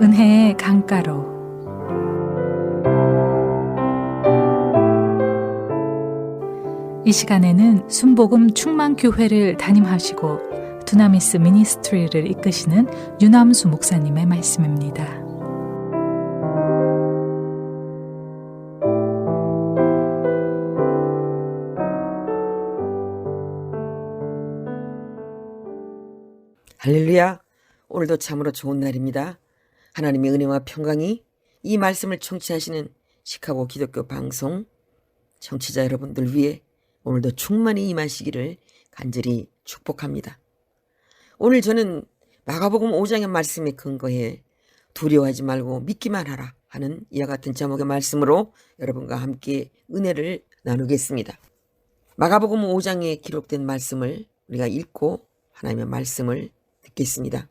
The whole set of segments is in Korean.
은혜의 강가로. 이 시간에는 순복음 충만교회를 담임하시고 두나미스 미니스트리를 이끄시는 유남수 목사님의 말씀입니다. 할렐루야. 오늘도 참으로 좋은 날입니다. 하나님의 은혜와 평강이 이 말씀을 청취하시는 시카고 기독교 방송 청취자 여러분들 위해 오늘도 충만히 임하시기를 간절히 축복합니다. 오늘 저는 마가복음 5장의 말씀에 근거해 두려워하지 말고 믿기만 하라 하는 이와 같은 제목의 말씀으로 여러분과 함께 은혜를 나누겠습니다. 마가복음 5장에 기록된 말씀을 우리가 읽고 하나님의 말씀을 듣겠습니다.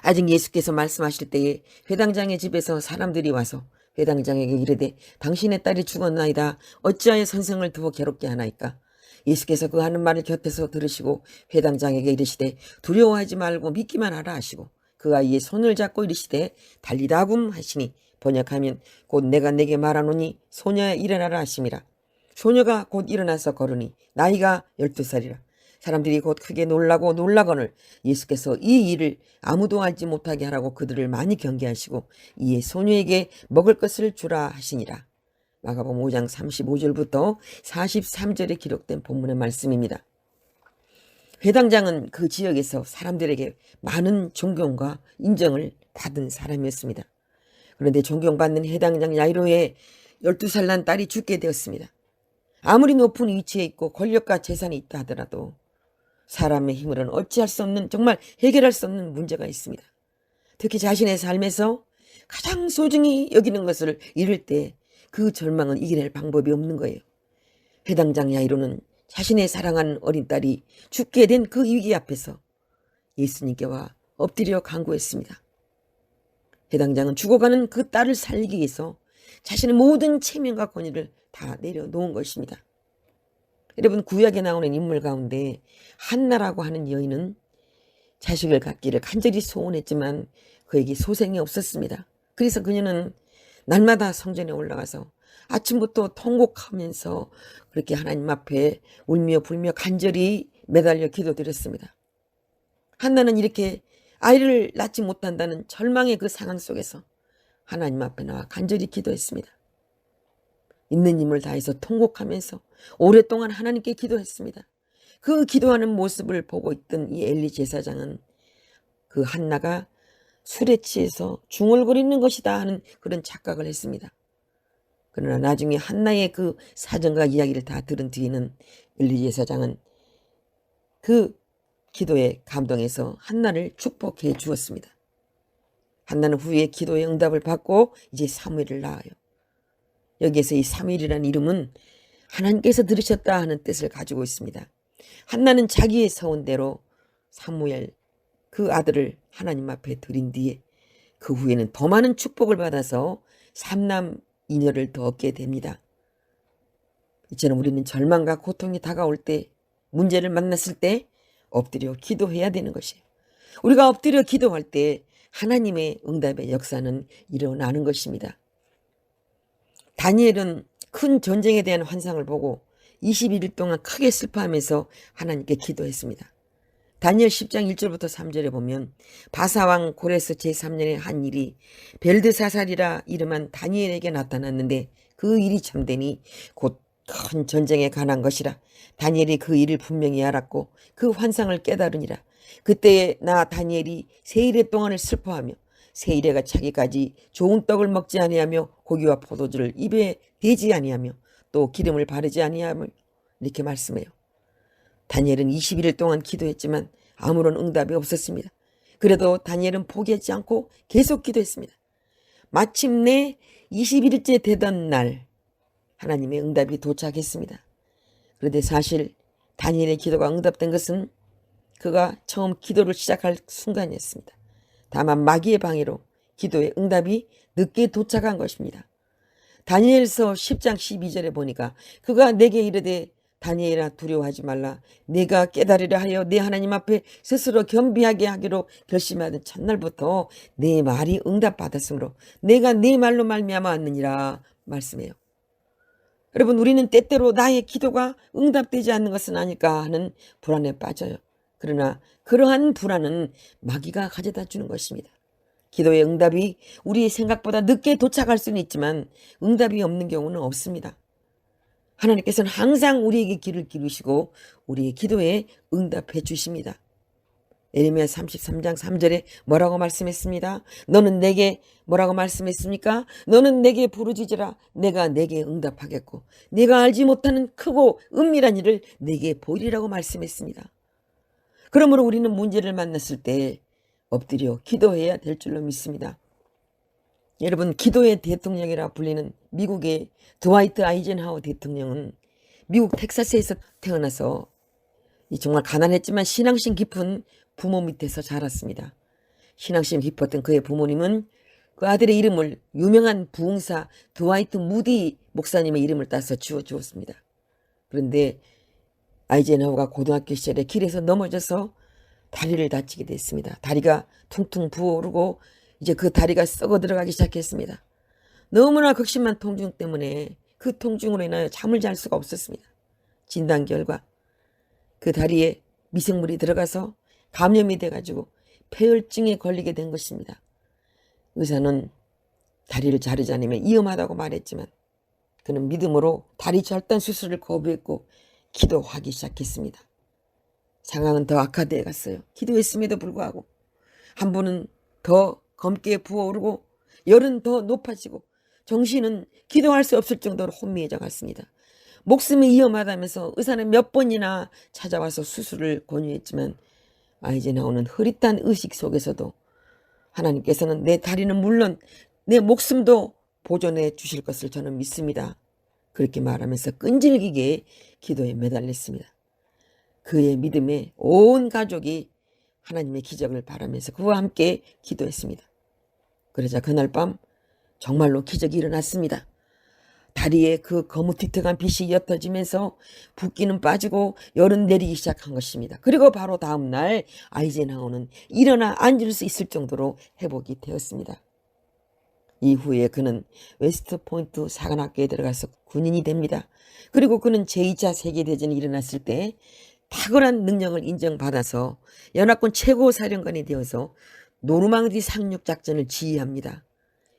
아직 예수께서 말씀하실 때에 회당장의 집에서 사람들이 와서 회당장에게 이르되 당신의 딸이 죽었나이다. 어찌하여 선생을 두어 괴롭게 하나이까? 예수께서 그 하는 말을 곁에서 들으시고 회당장에게 이르시되 두려워하지 말고 믿기만 하라 하시고 그 아이의 손을 잡고 이르시되 달리다굼 하시니 번역하면 곧 내가 내게 말하노니 소녀야 일어나라 하심이라. 소녀가 곧 일어나서 걸으니 나이가 12살이라. 사람들이 곧 크게 놀라거늘 예수께서 이 일을 아무도 알지 못하게 하라고 그들을 많이 경계하시고 이에 소녀에게 먹을 것을 주라 하시니라. 마가복음 5장 35절부터 43절에 기록된 본문의 말씀입니다. 회당장은 그 지역에서 사람들에게 많은 존경과 인정을 받은 사람이었습니다. 그런데 존경받는 회당장 야이로의 12살 난 딸이 죽게 되었습니다. 아무리 높은 위치에 있고 권력과 재산이 있다 하더라도 사람의 힘으로는 어찌할 수 없는, 정말 해결할 수 없는 문제가 있습니다. 특히 자신의 삶에서 가장 소중히 여기는 것을 잃을 때 그 절망은 이겨낼 방법이 없는 거예요. 회당장 야이로는 자신의 사랑하는 어린 딸이 죽게 된 그 위기 앞에서 예수님께 와 엎드려 간구했습니다. 회당장은 죽어가는 그 딸을 살리기 위해서 자신의 모든 체면과 권위를 다 내려놓은 것입니다. 여러분, 구약에 나오는 인물 가운데 한나라고 하는 여인은 자식을 갖기를 간절히 소원했지만 그에게 소생이 없었습니다. 그래서 그녀는 날마다 성전에 올라가서 아침부터 통곡하면서 그렇게 하나님 앞에 울며 불며 간절히 매달려 기도드렸습니다. 한나는 이렇게 아이를 낳지 못한다는 절망의 그 상황 속에서 하나님 앞에 나와 간절히 기도했습니다. 있는 힘을 다해서 통곡하면서 오랫동안 하나님께 기도했습니다. 그 기도하는 모습을 보고 있던 이 엘리 제사장은 그 한나가 술에 취해서 중얼거리는 것이다 하는 그런 착각을 했습니다. 그러나 나중에 한나의 그 사정과 이야기를 다 들은 뒤에는 엘리 제사장은 그 기도에 감동해서 한나를 축복해 주었습니다. 한나는 후에 기도의 응답을 받고 이제 사무엘을 낳아요. 여기에서 이 사무엘이라는 이름은 하나님께서 들으셨다 하는 뜻을 가지고 있습니다. 한나는 자기의 서원대로 사무엘 그 아들을 하나님 앞에 드린 뒤에 그 후에는 더 많은 축복을 받아서 삼남 이녀를 더 얻게 됩니다. 이처럼 우리는 절망과 고통이 다가올 때, 문제를 만났을 때 엎드려 기도해야 되는 것이에요. 우리가 엎드려 기도할 때 하나님의 응답의 역사는 일어나는 것입니다. 다니엘은 큰 전쟁에 대한 환상을 보고 21일 동안 크게 슬퍼하면서 하나님께 기도했습니다. 다니엘 10장 1절부터 3절에 보면 바사왕 고레스 제3년의 한 일이 벨드사살이라 이름한 다니엘에게 나타났는데 그 일이 참되니 곧 큰 전쟁에 관한 것이라. 다니엘이 그 일을 분명히 알았고 그 환상을 깨달으니라. 그때에 나 다니엘이 세일에 동안을 슬퍼하며 세일에가 차기까지 좋은 떡을 먹지 아니하며 고기와 포도주를 입에 대지 아니하며 또 기름을 바르지 아니하며 이렇게 말씀해요. 다니엘은 21일 동안 기도했지만 아무런 응답이 없었습니다. 그래도 다니엘은 포기하지 않고 계속 기도했습니다. 마침내 21일째 되던 날 하나님의 응답이 도착했습니다. 그런데 사실 다니엘의 기도가 응답된 것은 그가 처음 기도를 시작할 순간이었습니다. 다만 마귀의 방해로 기도의 응답이 늦게 도착한 것입니다. 다니엘서 10장 12절에 보니까 그가 내게 이르되 다니엘아 두려워하지 말라. 내가 깨달으려 하여 내 하나님 앞에 스스로 겸비하게 하기로 결심하던 첫날부터 내 말이 응답받았으므로 내가 네 말로 말미암아 왔느니라 말씀해요. 여러분, 우리는 때때로 나의 기도가 응답되지 않는 것은 아닐까 하는 불안에 빠져요. 그러나 그러한 불안은 마귀가 가져다 주는 것입니다. 기도의 응답이 우리 생각보다 늦게 도착할 수는 있지만 응답이 없는 경우는 없습니다. 하나님께서는 항상 우리에게 길을 기르시고 우리의 기도에 응답해 주십니다. 예레미야 33장 3절에 뭐라고 말씀했습니다? 너는 내게 뭐라고 말씀했습니까? 너는 내게 부르짖으라. 내가 내게 응답하겠고 내가 알지 못하는 크고 은밀한 일을 내게 보이리라고 말씀했습니다. 그러므로 우리는 문제를 만났을 때 엎드려 기도해야 될 줄로 믿습니다. 여러분, 기도의 대통령이라 불리는 미국의 드와이트 아이젠하워 대통령은 미국 텍사스에서 태어나서 정말 가난했지만 신앙심 깊은 부모 밑에서 자랐습니다. 신앙심 깊었던 그의 부모님은 그 아들의 이름을 유명한 부흥사 드와이트 무디 목사님의 이름을 따서 지어주었습니다. 그런데 아이젠하워가 고등학교 시절에 길에서 넘어져서 다리를 다치게 됐습니다. 다리가 퉁퉁 부어오르고 이제 그 다리가 썩어 들어가기 시작했습니다. 너무나 극심한 통증 때문에 그 통증으로 인하여 잠을 잘 수가 없었습니다. 진단 결과 그 다리에 미생물이 들어가서 감염이 돼가지고 폐혈증에 걸리게 된 것입니다. 의사는 다리를 자르지 않으면 위험하다고 말했지만 그는 믿음으로 다리 절단 수술을 거부했고 기도하기 시작했습니다. 상황은 더 악화되어 갔어요. 기도했음에도 불구하고 한 분은 더 검게 부어오르고 열은 더 높아지고 정신은 기도할 수 없을 정도로 혼미해져 갔습니다. 목숨이 위험하다면서 의사는 몇 번이나 찾아와서 수술을 권유했지만 아이젠하워는 흐릿한 의식 속에서도 하나님께서는 내 다리는 물론 내 목숨도 보존해 주실 것을 저는 믿습니다. 그렇게 말하면서 끈질기게 기도에 매달렸습니다. 그의 믿음에 온 가족이 하나님의 기적을 바라면서 그와 함께 기도했습니다. 그러자 그날 밤 정말로 기적이 일어났습니다. 다리에 그 거무튀튀한 빛이 옅어지면서 붓기는 빠지고 열은 내리기 시작한 것입니다. 그리고 바로 다음 날 아이젠하워는 일어나 앉을 수 있을 정도로 회복이 되었습니다. 이후에 그는 웨스트포인트 사관학교에 들어가서 군인이 됩니다. 그리고 그는 제2차 세계대전이 일어났을 때 탁월한 능력을 인정받아서 연합군 최고사령관이 되어서 노르망디 상륙작전을 지휘합니다.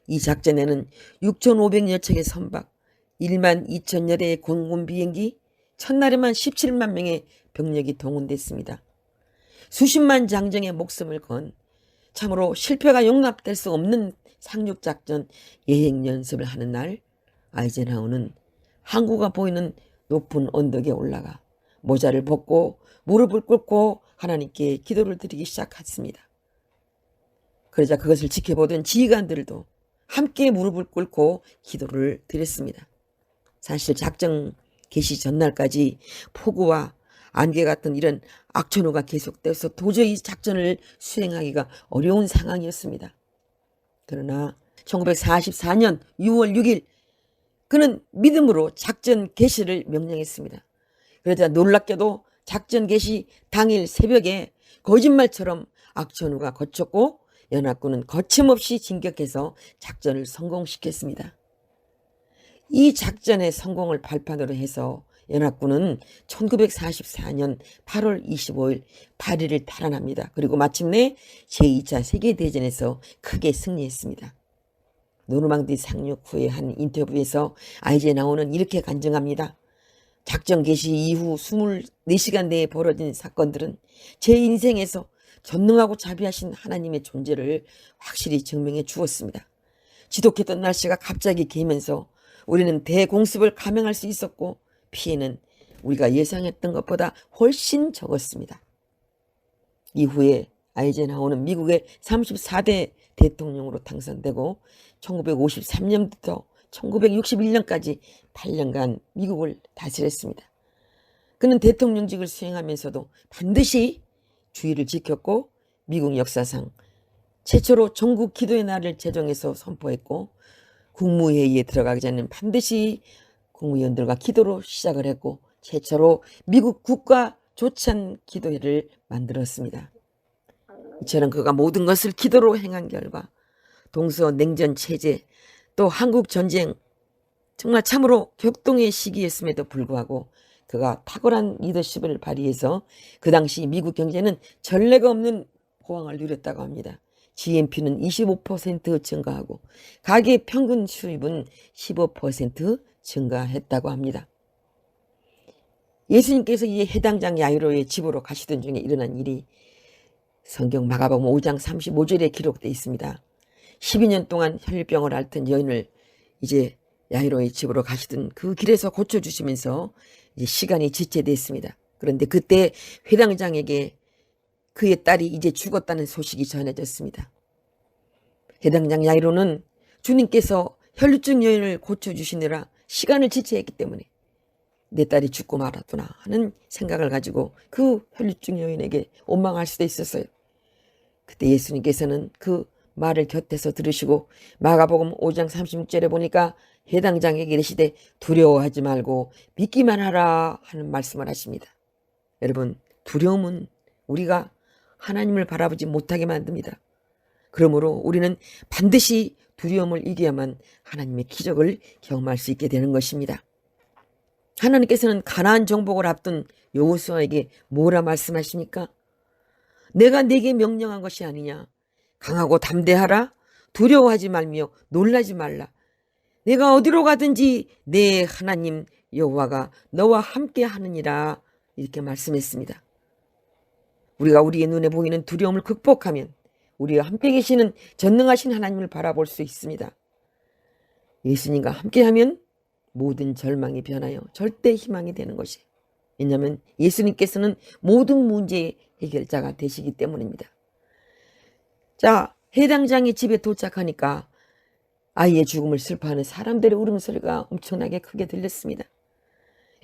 이 작전에는 6,500여 척의 선박, 1만 2천여 대의 공군 비행기, 첫날에만 17만 명의 병력이 동원됐습니다. 수십만 장정의 목숨을 건 참으로 실패가 용납될 수 없는 상륙작전 예행 연습을 하는 날 아이젠하워는 항구가 보이는 높은 언덕에 올라가 모자를 벗고 무릎을 꿇고 하나님께 기도를 드리기 시작했습니다. 그러자 그것을 지켜보던 지휘관들도 함께 무릎을 꿇고 기도를 드렸습니다. 사실 작전 개시 전날까지 폭우와 안개 같은 이런 악천후가 계속돼서 도저히 작전을 수행하기가 어려운 상황이었습니다. 그러나 1944년 6월 6일 그는 믿음으로 작전 개시를 명령했습니다. 그러자 놀랍게도 작전 개시 당일 새벽에 거짓말처럼 악천후가 거쳤고 연합군은 거침없이 진격해서 작전을 성공시켰습니다. 이 작전의 성공을 발판으로 해서 연합군은 1944년 8월 25일 파리를 탈환합니다. 그리고 마침내 제2차 세계대전에서 크게 승리했습니다. 노르망디 상륙 후에 한 인터뷰에서 아이젠하워는 이렇게 간증합니다. 작전 개시 이후 24시간 내에 벌어진 사건들은 제 인생에서 전능하고 자비하신 하나님의 존재를 확실히 증명해 주었습니다. 지독했던 날씨가 갑자기 개면서 우리는 대공습을 감행할 수 있었고 피해는 우리가 예상했던 것보다 훨씬 적었습니다. 이후에 아이젠하워는 미국의 34대 대통령으로 당선되고 1953년부터 1961년까지 8년간 미국을 다스렸습니다. 그는 대통령직을 수행하면서도 반드시 주의를 지켰고 미국 역사상 최초로 전국 기도의 날을 제정해서 선포했고 국무회의에 들어가기 전에는 반드시 국무위원들과 기도로 시작을 했고 최초로 미국 국가 조찬 기도회를 만들었습니다. 이처럼 그가 모든 것을 기도로 행한 결과 동서 냉전 체제 또 한국 전쟁 정말 참으로 격동의 시기였음에도 불구하고 그가 탁월한 리더십을 발휘해서 그 당시 미국 경제는 전례가 없는 호황을 누렸다고 합니다. GNP는 25% 증가하고 가계 평균 수입은 15% 증가했다고 합니다. 예수님께서 이 해당장 야이로의 집으로 가시던 중에 일어난 일이 성경 마가복음 5장 35절에 기록되어 있습니다. 12년 동안 혈병을 앓던 여인을 이제 야이로의 집으로 가시던 그 길에서 고쳐주시면서 이제 시간이 지체됐습니다. 그런데 그때 회당장에게 그의 딸이 이제 죽었다는 소식이 전해졌습니다. 회당장 야이로는 주님께서 혈루증 여인을 고쳐주시느라 시간을 지체했기 때문에 내 딸이 죽고 말았구나 하는 생각을 가지고 그 혈루증 여인에게 원망할 수도 있었어요. 그때 예수님께서는 그 말을 곁에서 들으시고 마가복음 5장 36절에 보니까 해당장에게 이르시되 두려워하지 말고 믿기만 하라 하는 말씀을 하십니다. 여러분, 두려움은 우리가 하나님을 바라보지 못하게 만듭니다. 그러므로 우리는 반드시 두려움을 이겨야만 하나님의 기적을 경험할 수 있게 되는 것입니다. 하나님께서는 가나안 정복을 앞둔 여호수아에게 뭐라 말씀하십니까? 내가 네게 명령한 것이 아니냐? 강하고 담대하라. 두려워하지 말며 놀라지 말라. 내가 어디로 가든지 내 하나님 여호와가 너와 함께 하느니라. 이렇게 말씀했습니다. 우리가 우리의 눈에 보이는 두려움을 극복하면 우리와 함께 계시는 전능하신 하나님을 바라볼 수 있습니다. 예수님과 함께하면 모든 절망이 변하여 절대 희망이 되는 것이에요. 왜냐하면 예수님께서는 모든 문제의 해결자가 되시기 때문입니다. 자, 해당장의 집에 도착하니까 아이의 죽음을 슬퍼하는 사람들의 울음소리가 엄청나게 크게 들렸습니다.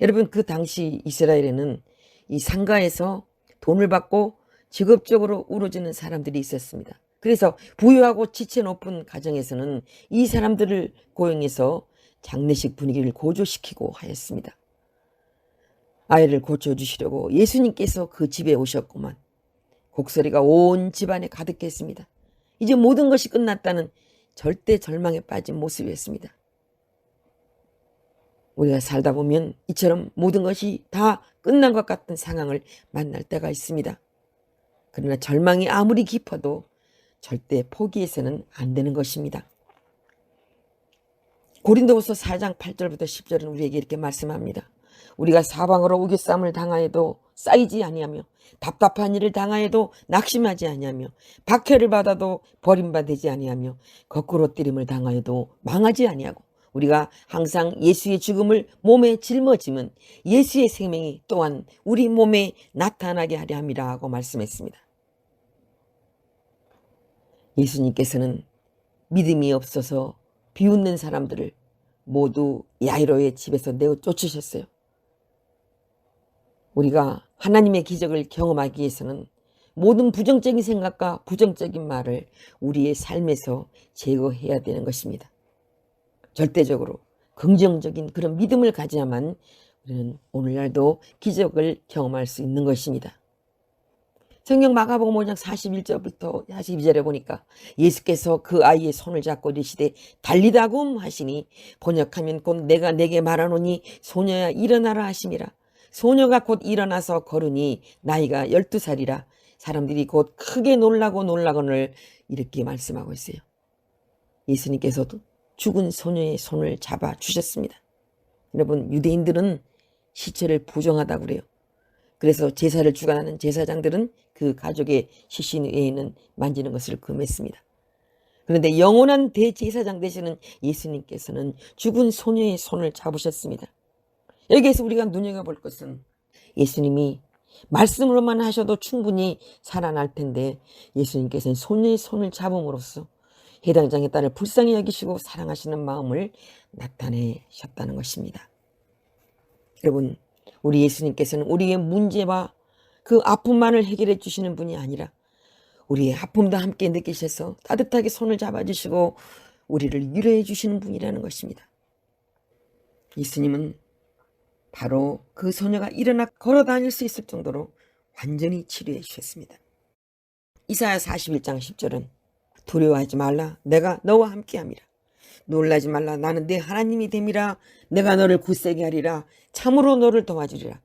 여러분, 그 당시 이스라엘에는 이 상가에서 돈을 받고 직업적으로 울어주는 사람들이 있었습니다. 그래서 부유하고 지체 높은 가정에서는 이 사람들을 고용해서 장례식 분위기를 고조시키고 하였습니다. 아이를 고쳐주시려고 예수님께서 그 집에 오셨구만. 곡소리가 온 집안에 가득했습니다. 이제 모든 것이 끝났다는 절대 절망에 빠진 모습이었습니다. 우리가 살다 보면 이처럼 모든 것이 다 끝난 것 같은 상황을 만날 때가 있습니다. 그러나 절망이 아무리 깊어도 절대 포기해서는 안 되는 것입니다. 고린도후서 4장 8절부터 10절은 우리에게 이렇게 말씀합니다. 우리가 사방으로 우겨쌈을 당하여도 쌓이지 아니하며 답답한 일을 당하여도 낙심하지 아니하며 박해를 받아도 버림받지 아니하며 거꾸로 뜨림을 당하여도 망하지 아니하고 우리가 항상 예수의 죽음을 몸에 짊어지면 예수의 생명이 또한 우리 몸에 나타나게 하려 함이라 하고 말씀했습니다. 예수님께서는 믿음이 없어서 비웃는 사람들을 모두 야이로의 집에서 내어 쫓으셨어요. 우리가 하나님의 기적을 경험하기 위해서는 모든 부정적인 생각과 부정적인 말을 우리의 삶에서 제거해야 되는 것입니다. 절대적으로 긍정적인 그런 믿음을 가져야만 우리는 오늘날도 기적을 경험할 수 있는 것입니다. 성경 마가복음 5장 41절부터 42절에 보니까 예수께서 그 아이의 손을 잡고 이르시되 달리다굼 하시니 번역하면 곧 내가 내게 말하노니 소녀야 일어나라 하심이라. 소녀가 곧 일어나서 걸으니 나이가 12살이라. 사람들이 곧 크게 놀라거늘 이렇게 말씀하고 있어요. 예수님께서도 죽은 소녀의 손을 잡아 주셨습니다. 여러분, 유대인들은 시체를 부정하다고 그래요. 그래서 제사를 주관하는 제사장들은 그 가족의 시신 외에는 만지는 것을 금했습니다. 그런데 영원한 대제사장 되시는 예수님께서는 죽은 소녀의 손을 잡으셨습니다. 여기에서 우리가 눈여겨볼 것은 예수님이 말씀으로만 하셔도 충분히 살아날 텐데 예수님께서는 소녀의 손을 잡음으로써 해당장의 딸을 불쌍히 여기시고 사랑하시는 마음을 나타내셨다는 것입니다. 여러분, 우리 예수님께서는 우리의 문제와 그 아픔만을 해결해 주시는 분이 아니라 우리의 아픔도 함께 느끼셔서 따뜻하게 손을 잡아주시고 우리를 위로해 주시는 분이라는 것입니다. 예수님은 바로 그 소녀가 일어나 걸어 다닐 수 있을 정도로 완전히 치료해 주셨습니다. 이사야 41장 10절은 두려워하지 말라 내가 너와 함께함이라. 놀라지 말라 나는 네 하나님이 됨이라. 내가 너를 굳세게 하리라. 참으로 너를 도와주리라.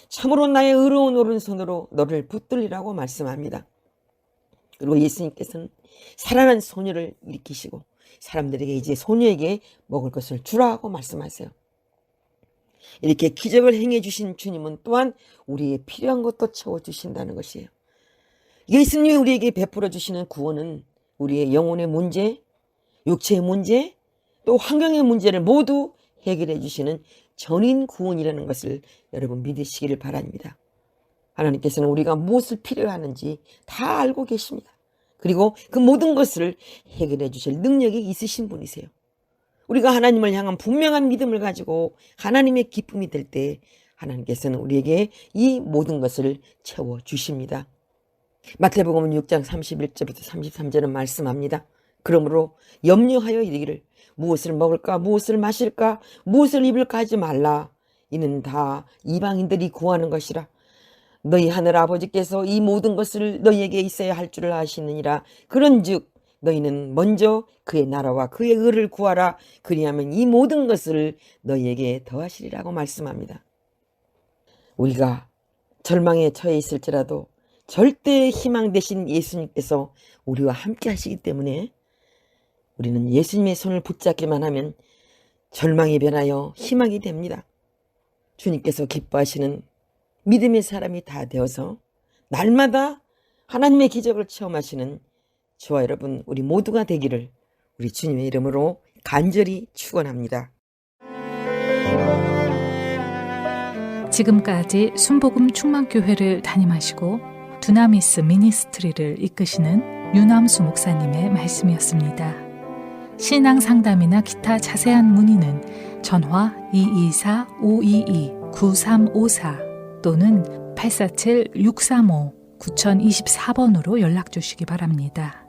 참으로 나의 의로운 오른손으로 너를 붙들리라고 말씀합니다. 그리고 예수님께서는 살아난 소녀를 일으키시고 사람들에게 이제 소녀에게 먹을 것을 주라고 말씀하세요. 이렇게 기적을 행해 주신 주님은 또한 우리의 필요한 것도 채워주신다는 것이에요. 예수님이 우리에게 베풀어 주시는 구원은 우리의 영혼의 문제, 육체의 문제, 또 환경의 문제를 모두 해결해 주시는 전인 구원이라는 것을 여러분 믿으시기를 바랍니다. 하나님께서는 우리가 무엇을 필요로 하는지 다 알고 계십니다. 그리고 그 모든 것을 해결해 주실 능력이 있으신 분이세요. 우리가 하나님을 향한 분명한 믿음을 가지고 하나님의 기쁨이 될 때 하나님께서는 우리에게 이 모든 것을 채워주십니다. 마태복음 6장 31절부터 33절은 말씀합니다. 그러므로 염려하여 이르기를 무엇을 먹을까 무엇을 마실까 무엇을 입을까 하지 말라. 이는 다 이방인들이 구하는 것이라. 너희 하늘 아버지께서 이 모든 것을 너희에게 있어야 할 줄을 아시느니라. 그런즉 너희는 먼저 그의 나라와 그의 의를 구하라. 그리하면 이 모든 것을 너희에게 더하시리라고 말씀합니다. 우리가 절망에 처해 있을지라도 절대 희망 되신 예수님께서 우리와 함께 하시기 때문에 우리는 예수님의 손을 붙잡기만 하면 절망이 변하여 희망이 됩니다. 주님께서 기뻐하시는 믿음의 사람이 다 되어서 날마다 하나님의 기적을 체험하시는 저와 여러분 우리 모두가 되기를 우리 주님의 이름으로 간절히 축원합니다. 지금까지 순복음 충만교회를 담임하시고 두나미스 미니스트리를 이끄시는 유남수 목사님의 말씀이었습니다. 신앙 상담이나 기타 자세한 문의는 전화 224-522-9354 또는 847-635-9024번으로 연락 주시기 바랍니다.